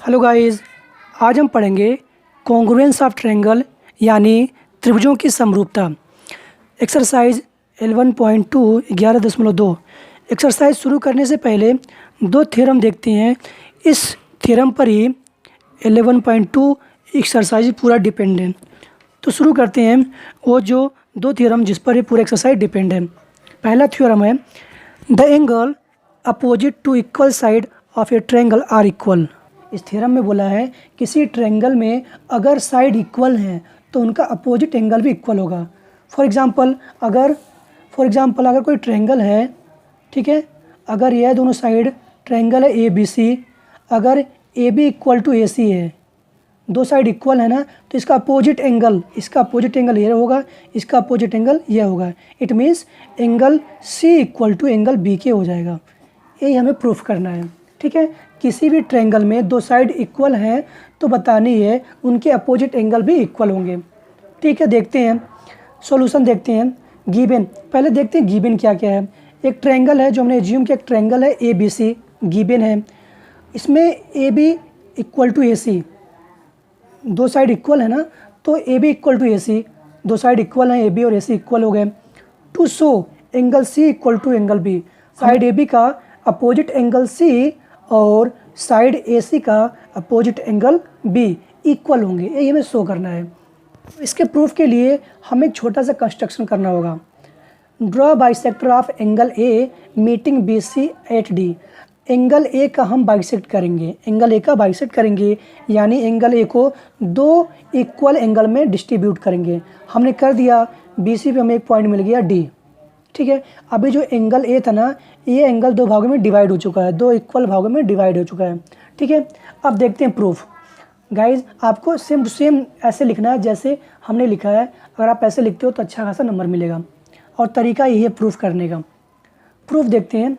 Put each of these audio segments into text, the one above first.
Hello guys, आज हम पढ़ेंगे कॉन्ग्रुएंस ऑफ ट्रायंगल यानी त्रिभुजों की समरूपता। एक्सरसाइज 11.2 11.2। एक्सरसाइज शुरू करने से पहले दो थ्योरम देखते हैं। इस थ्योरम पर ही 11.2 एक्सरसाइज पूरा डिपेंड है। तो शुरू करते हैं वो जो दो थ्योरम जिस पर ये पूरा एक्सरसाइज डिपेंड है। पहला थ्योरम है the angle opposite to equal side of a triangle are equal. इस थ्योरम में बोला है किसी ट्रायंगल में अगर साइड इक्वल हैं तो उनका अपोजिट एंगल भी इक्वल होगा। फॉर एग्जांपल अगर कोई ट्रायंगल है, ठीक है, अगर यह दोनों साइड ट्रायंगल है ए बी सी, अगर ए बी इक्वल टू ए सी है, दो साइड इक्वल है ना, तो इसका अपोजिट एंगल ये होगा, इसका अपोजिट एंगल यह होगा। It means angle C equal to angle B के हो जाएगा। यही हमें प्रूफ करना है, ठीक है। किसी भी ट्रायंगल में दो साइड इक्वल हैं तो बतानी है उनके अपोजिट एंगल भी इक्वल होंगे, ठीक है। देखते हैं सॉल्यूशन, देखते हैं गिवन। पहले देखते हैं गिवन क्या क्या है। एक ट्रायंगल है जो हमने एज्यूम किया, एक ट्रायंगल है ए बी सी, गिवन है। इसमें ए बी इक्वल टू ए सी, दो साइड इक्वल है ना, तो ए बी इक्वल टू ए सी, दो साइड इक्वल हैं, ए बी और ए सी इक्वल हो गए। To show angle C equal to angle B, side A B का अपोजिट एंगल सी और साइड ए सी का अपोजिट एंगल बी इक्वल होंगे, ये हमें शो करना है। इसके प्रूफ के लिए हमें एक छोटा सा कंस्ट्रक्शन करना होगा। Draw bisector of angle A meeting B C at D. Angle A का हम बाइसेक्ट करेंगे, यानी एंगल ए को दो इक्वल एंगल में डिस्ट्रीब्यूट करेंगे। हमने कर दिया, बी सी पे हमें एक पॉइंट मिल गया डी, ठीक है। अभी जो एंगल ए था ना, ये एंगल दो भागों में डिवाइड हो चुका है, दो इक्वल भागों में डिवाइड हो चुका है, ठीक है। अब देखते हैं प्रूफ। गाइज आपको सेम टू सेम ऐसे लिखना है जैसे हमने लिखा है। अगर आप ऐसे लिखते हो तो अच्छा खासा नंबर मिलेगा, और तरीका यही है प्रूफ करने का। प्रूफ देखते हैं।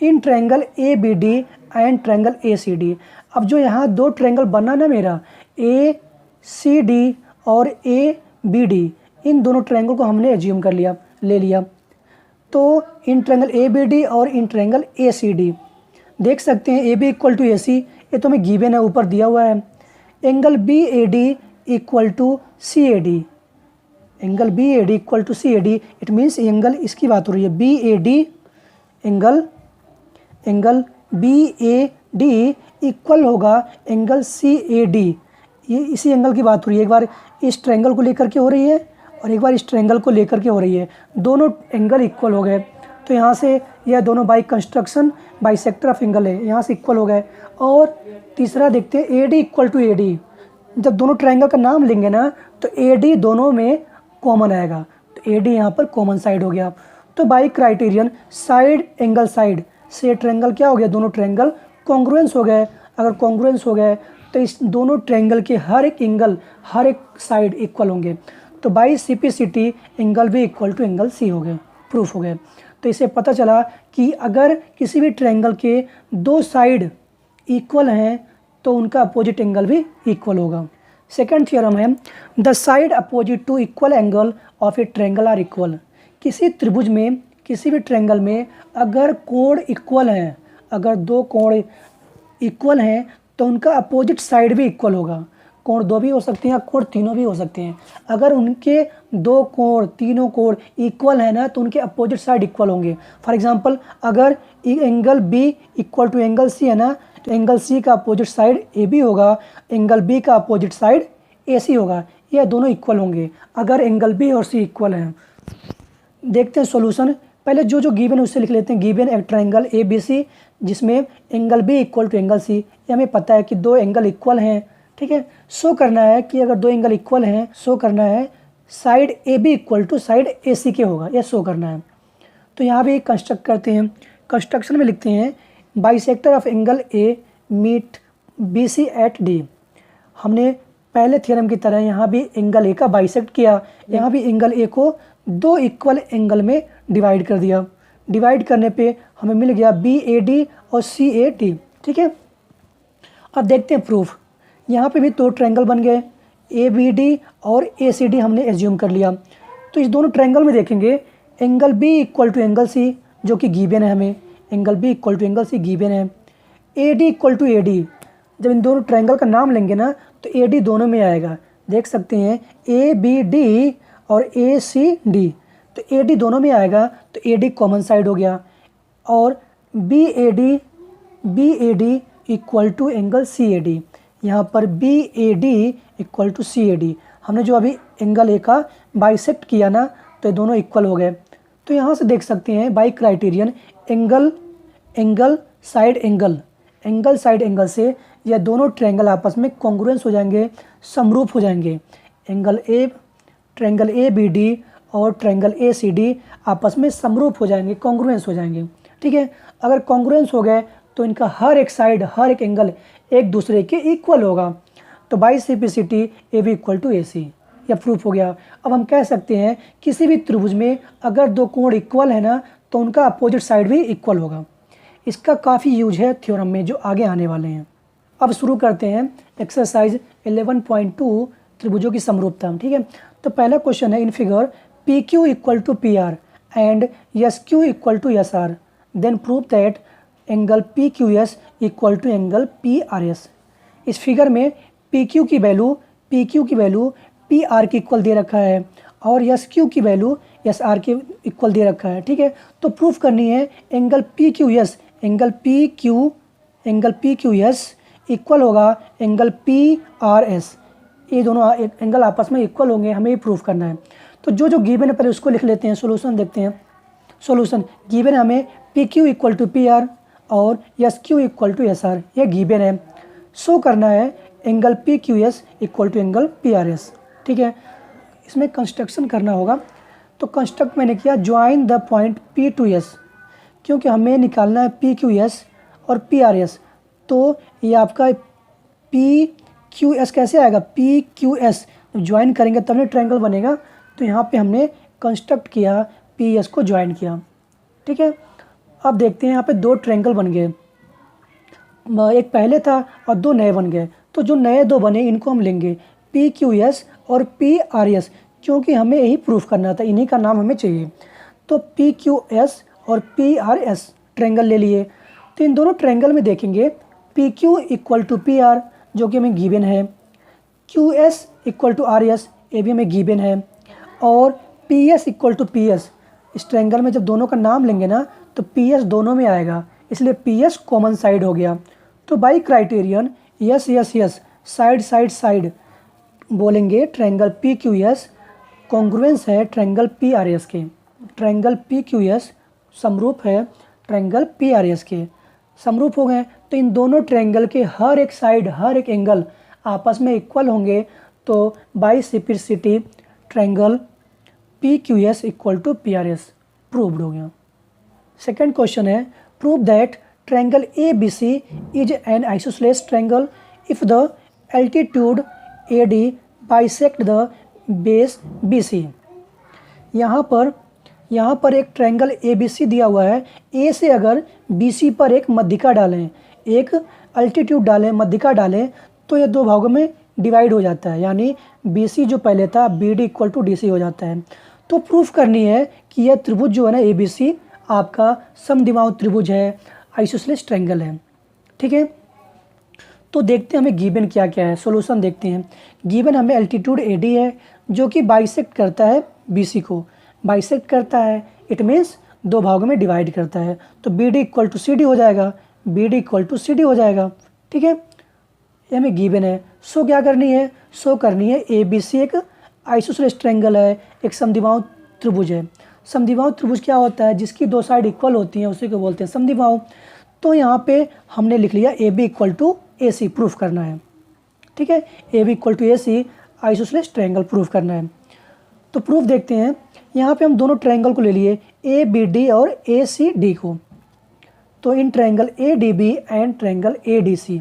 In triangle A B D and triangle A C D. अब जो यहाँ दो ट्रायंगल बना ना मेरा, ए सी डी और ए बी डी, इन दोनों ट्रायंगल को हमने एज्यूम ले लिया। तो in triangle A B D और in triangle A C D देख सकते हैं। A B equal to A C, ये तो हमें गिवन है, ऊपर दिया हुआ है। Angle B A D equal to C A D, angle B A D equal to C A D. It means angle इसकी बात हो रही है, B A D, angle B A D equal होगा एंगल सी ए डी। ये इसी angle की बात हो रही है। एक बार इस ट्रायंगल को लेकर के हो रही है और एक बार इस ट्रायंगल को लेकर के हो रही है, दोनों एंगल इक्वल हो गए। तो यहाँ से यह दोनों by construction bisector of angle है, यहाँ से इक्वल हो गए। और तीसरा देखते हैं A D equal to A D. जब दोनों ट्रायंगल का नाम लेंगे ना तो ए डी दोनों में कॉमन आएगा, तो ए डी यहाँ पर कॉमन साइड हो गया। तो by criterion side angle side से ट्रायंगल क्या हो गया, दोनों ट्रायंगल कॉन्ग्रुएंस हो गए। अगर कॉन्ग्रुएंस हो गए तो इस दोनों ट्रायंगल के हर एक एंगल, हर एक साइड इक्वल होंगे। तो बाई सिपिसिटी एंगल भी इक्वल टू एंगल सी हो गए, प्रूफ हो गए। तो इससे पता चला कि अगर किसी भी ट्रायंगल के दो साइड इक्वल हैं तो उनका अपोजिट एंगल भी इक्वल होगा। सेकंड थ्योरम है the side opposite to equal angle of a triangle are equal. किसी त्रिभुज में, किसी भी ट्रायंगल में अगर कोण इक्वल हैं, अगर दो कोण इक्वल हैं तो उनका अपोजिट साइड भी इक्वल होगा। कोण दो भी हो सकते हैं, कोण तीनों भी हो सकते हैं। अगर उनके दो कोण, तीनों कोण इक्वल है ना तो उनके अपोजिट साइड इक्वल होंगे। फॉर एग्जांपल अगर angle B equal to angle C है ना, तो एंगल सी का अपोजिट साइड ए बी होगा, एंगल बी का अपोजिट साइड ए सी होगा। यह दोनों इक्वल होंगे अगर एंगल बी और सी इक्वल हैं। देखते हैं सॉल्यूशन। पहले जो गिवन है उससे लिख लेते हैं। गिवन एक ट्रायंगल ए बी सी जिसमें angle B equal to angle C, ये हमें पता है कि दो एंगल इक्वल हैं, ठीक है। शो करना है कि अगर दो एंगल इक्वल हैं, शो करना है side A B equal to side A C के होगा, यह शो करना है। तो यहाँ भी कंस्ट्रक्ट करते हैं। कंस्ट्रक्शन में लिखते हैं bisector of angle A meet B C at D. हमने पहले थ्योरम की तरह यहाँ भी एंगल ए का बाइसेक्ट किया, यहाँ भी एंगल ए को दो इक्वल एंगल में डिवाइड कर दिया। डिवाइड करने पे हमें मिल गया बी ए डी और सी ए डी, ठीक है। अब देखते हैं प्रूफ। यहाँ पे भी दो ट्रायंगल बन गए, ए बी डी और ए सी डी हमने एज्यूम कर लिया। तो इस दोनों ट्रायंगल में देखेंगे angle B equal to angle C जो कि गिवन है, हमें angle B equal to angle C given है। A D equal to A D, जब इन दोनों ट्रायंगल का नाम लेंगे ना तो ए डी दोनों में आएगा। देख सकते हैं ए बी डी और ए सी डी, तो ए डी दोनों में आएगा, तो ए डी कॉमन साइड हो गया। और B A D equal to angle C A D, यहाँ पर B A D equal to C A D, हमने जो अभी एंगल ए का बाइसेक्ट किया ना तो ये दोनों इक्वल हो गए। तो यहाँ से देख सकते हैं by criterion angle side angle से यह दोनों ट्रायंगल आपस में कॉन्ग्रुएंस हो जाएंगे, समरूप हो जाएंगे। ट्रायंगल ए बी डी और ट्रायंगल ए सी डी आपस में समरूप हो जाएंगे, कॉन्ग्रुएंस हो जाएंगे। ठीक है, अगर कॉन्ग्रुएंस हो गए तो इनका हर एक साइड, हर एक एंगल एक दूसरे के इक्वल होगा। तो by simplicity A B equal to A C, यह प्रूफ हो गया। अब हम कह सकते हैं किसी भी त्रिभुज में अगर दो कोण इक्वल है ना तो उनका अपोजिट साइड भी इक्वल होगा। इसका काफ़ी यूज है थ्योरम में जो आगे आने वाले हैं। अब शुरू करते हैं एक्सरसाइज 11.2 त्रिभुजों की समरूपता। ठीक है, तो पहला क्वेश्चन है in figure P Q equal to P R and S Q equal to S R, then prove that angle P Q S equal to angle P R S. इस फिगर में P Q की value P R की equal दे रखा है और S Q की value S R के इक्वल दे रखा है। ठीक है, तो प्रूफ करनी है angle P Q S equal होगा एंगल पी आर एस। ये दोनों एंगल आपस में इक्वल होंगे, हमें ये प्रूफ करना है। तो जो गिवन है पहले उसको लिख लेते हैं, सॉल्यूशन देखते हैं। सॉल्यूशन गिवन है हमें P Q equal to P R और S Q equal to S R, यह गिवन है। शो करना है angle P Q S equal to angle P R S. ठीक है, इसमें कंस्ट्रक्शन करना होगा। तो कंस्ट्रक्ट मैंने किया join the point P to S, क्योंकि हमें निकालना है पी क्यू एस और पी आर एस। तो ये आपका पी क्यू एस कैसे आएगा, पी क्यू एस ज्वाइन करेंगे तब नहीं ट्रायंगल बनेगा। तो यहाँ पे हमने कंस्ट्रक्ट किया, पी एस को ज्वाइन किया। ठीक है, अब देखते हैं यहाँ पे दो ट्रायंगल बन गए, एक पहले था और दो नए बन गए। तो जो नए दो बने इनको हम लेंगे पी क्यू एस और पी आर एस, क्योंकि हमें यही प्रूफ करना था, इन्हीं का नाम हमें चाहिए। तो पी क्यू एस और पी आर एस ट्रायंगल ले लिए। तो इन दोनों ट्रायंगल में देखेंगे P Q equal to P R जो कि हमें गिवन है, Q S equal to R S ये भी हमें गिवन है, और P S equal to P S. इस ट्रायंगल में जब दोनों का नाम लेंगे ना तो पी एस दोनों में आएगा, इसलिए पी एस कॉमन साइड हो गया। तो बाई क्राइटेरियन यस साइड बोलेंगे triangle P Q S congruence है ट्रायंगल पी आर एस के। ट्रायंगल पी क्यू एस समरूप है ट्रायंगल पी आर एस के। समरूप हो गए तो इन दोनों ट्रायंगल के हर एक साइड, हर एक एंगल आपस में इक्वल होंगे। तो by simplicity triangle P Q S equal to P R S proved हो गया। सेकेंड क्वेश्चन है prove that triangle A B C is an isosceles triangle if the altitude A D bisect the base B C. यहाँ पर एक triangle A B सी दिया हुआ है। ए से अगर बी सी पर एक मध्यिका डालें, एक अल्टीट्यूड डालें, मध्यिका डालें, तो ये दो भागों में डिवाइड हो जाता है, यानी बी सी जो पहले था B D equal to D C हो जाता है। तो प्रूफ करनी है कि यह त्रिभुज जो है ना ए बी सी आपका समद्विबाहु त्रिभुज है, आइसोसेलेस ट्रायंगल है। ठीक है, तो देखते हैं हमें गिवन क्या क्या है। सॉल्यूशन देखते हैं। गिवन हमें एल्टीट्यूड ए डी है जो कि बाइसेक्ट करता है बी सी को, बाइसेक्ट करता है इट मीन्स दो भागों में डिवाइड करता है। तो B D equal to C D हो जाएगा, B D equal to C D हो जाएगा। ठीक है, ये हमें गिवन है। सो क्या करनी है, सो करनी है ए बी सी एक आइसोसेलेस ट्रायंगल है, एक समद्विबाहु त्रिभुज है। समद्विबाहु त्रिभुज क्या होता है, जिसकी दो साइड इक्वल होती हैं उसी को बोलते हैं समद्विबाहु। तो यहाँ पे हमने लिख लिया A B equal to A C proof करना है। ठीक है, A B equal to A C isosceles triangle proof करना है। तो प्रूफ देखते हैं। यहाँ पे हम दोनों ट्रायंगल को ले लिए ए बी डी और ए सी डी को। तो in triangle A D B and triangle A D C,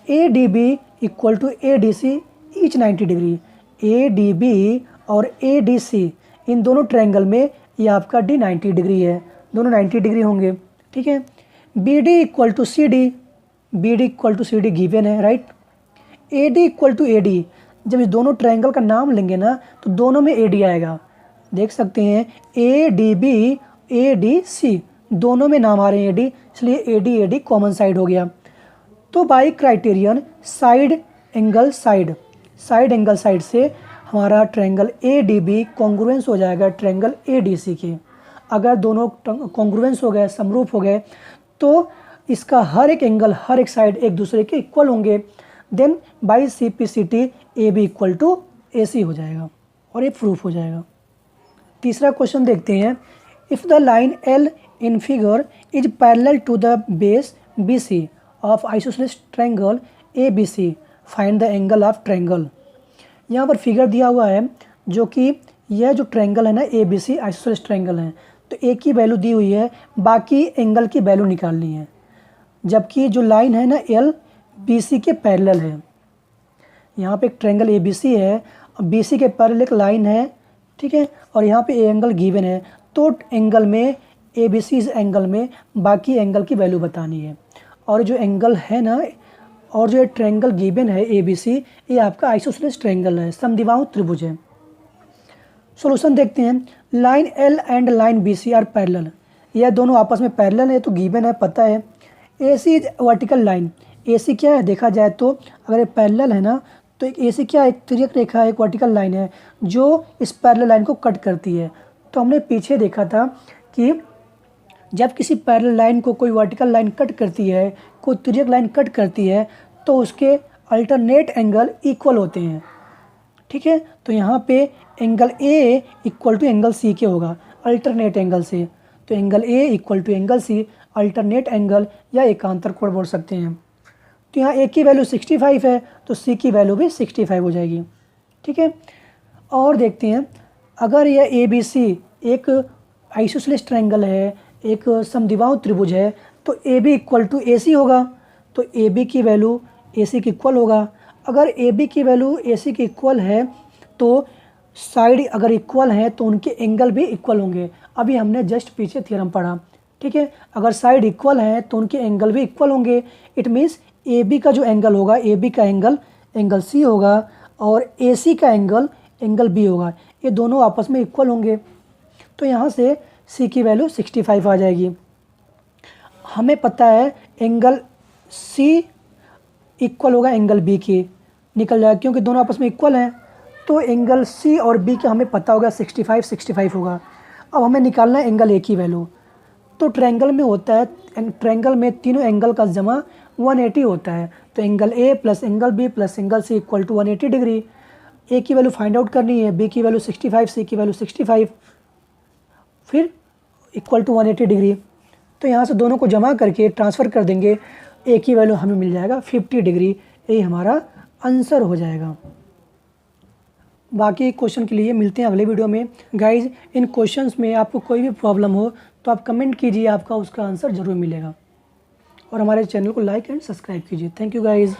A D B equal to A D C each 90 degree. A D B और ए डी सी इन दोनों ट्रायंगल में ये आपका डी 90 डिग्री है, दोनों 90 डिग्री होंगे। ठीक है, B D equal to C D, B D equal to C D given है, right. A D equal to A D, जब इस दोनों ट्रायंगल का नाम लेंगे ना तो दोनों में ए डी आएगा। देख सकते हैं A D B A D C दोनों में नाम आ रहे हैं ए डी, इसलिए ए डी कॉमन साइड हो गया। तो by criterion side angle side से हमारा ट्रायंगल ADB कॉन्ग्रुएंस हो जाएगा ट्रायंगल ADC के। अगर दोनों कॉन्ग्रुएंस हो गए, समरूप हो गए, तो इसका हर एक साइड एक दूसरे के इक्वल होंगे। Then by CPCT AB equal to AC हो जाएगा और ये प्रूफ हो जाएगा। तीसरा क्वेश्चन देखते हैं। If the line L in figure is parallel to the base BC of isosceles triangle ABC, find the angle of triangle. यहाँ पर फिगर दिया हुआ है जो कि यह जो ट्रायंगल है ना ABC आइसोसेलेस ट्रायंगल है, तो A की वैल्यू दी हुई है, बाकी एंगल की वैल्यू निकालनी है। जबकि जो लाइन है ना L BC के पैरेलल है। यहाँ पे एक ट्रायंगल ABC है और BC के पैरेलल एक लाइन है, ठीक है, और यहाँ पे एंगल गिवन है, तो एंगल में ABC इस एंगल में बाकी एंगल की वैल्यू बतानी है। और जो एंगल है ना, और जो ट्रायंगल गिवन है ABC, ये आपका आइसोसेलेस ट्रायंगल है, समद्विबाहु त्रिभुज है। सॉल्यूशन देखते हैं। Line L and line BC are parallel, यह दोनों आपस में पैरेलल है, तो गिवन है, पता है। AC is vertical line, AC क्या है देखा जाए तो, अगर ये पैरेलल है ना, तो एक AC क्या है, एक तिर्यक रेखा, एक वर्टिकल लाइन है जो इस पैरेलल लाइन को कट करती है। तो हमने पीछे देखा था कि जब किसी पैरेलल लाइन को कोई वर्टिकल लाइन कट करती है, कोई तिर्यक लाइन कट करती है, तो उसके अल्टरनेट एंगल इक्वल होते हैं, ठीक है। तो यहाँ पे angle A equal to angle C के होगा अल्टरनेट एंगल से, तो angle A equal to angle C alternate angle या एकांतर कोण बोल सकते हैं। तो यहाँ A की वैल्यू 65 है, तो C की वैल्यू भी 65 हो जाएगी, ठीक है। और देखते हैं, अगर यह ABC एक आइसोसेलेस ट्रायंगल है, एक समद्विबाहु त्रिभुज है, तो AB इक्वल टू AC होगा, तो AB की वैल्यू AC की इक्वल होगा। अगर AB की वैल्यू AC की इक्वल है, तो साइड अगर इक्वल है तो उनके एंगल भी इक्वल होंगे। अभी हमने जस्ट पीछे थ्योरम पढ़ा, ठीक है। अगर साइड इक्वल है तो उनके एंगल भी इक्वल होंगे। इट मीन्स AB का जो एंगल होगा, AB का एंगल C होगा, और AC का एंगल B होगा, ये दोनों आपस में इक्वल होंगे। तो यहाँ से C की वैल्यू 65 आ जाएगी। हमें पता है एंगल C इक्वल होगा एंगल B की, निकल जाएगा क्योंकि दोनों आपस में इक्वल हैं। तो एंगल C और B का हमें पता होगा 65 होगा। अब हमें निकालना है एंगल A की वैल्यू। तो ट्रायंगल में होता है, ट्रायंगल में तीनों एंगल का जमा 180 होता है, तो angle A plus angle B plus angle C equal to 180 degree. A की वैल्यू फाइंड आउट करनी है, B की वैल्यू 65, C की वैल्यू 65, फिर इक्वल टू 180 डिग्री। तो यहाँ से दोनों को जमा करके ट्रांसफ़र कर देंगे, A की वैल्यू हमें मिल जाएगा 50 डिग्री। यही हमारा आंसर हो जाएगा। बाकी क्वेश्चन के लिए मिलते हैं अगले वीडियो में। गाइज, इन क्वेश्चंस में आपको कोई भी प्रॉब्लम हो तो आप कमेंट कीजिए, आपका उसका आंसर ज़रूर मिलेगा। और हमारे चैनल को लाइक एंड सब्सक्राइब कीजिए। Thank you guys.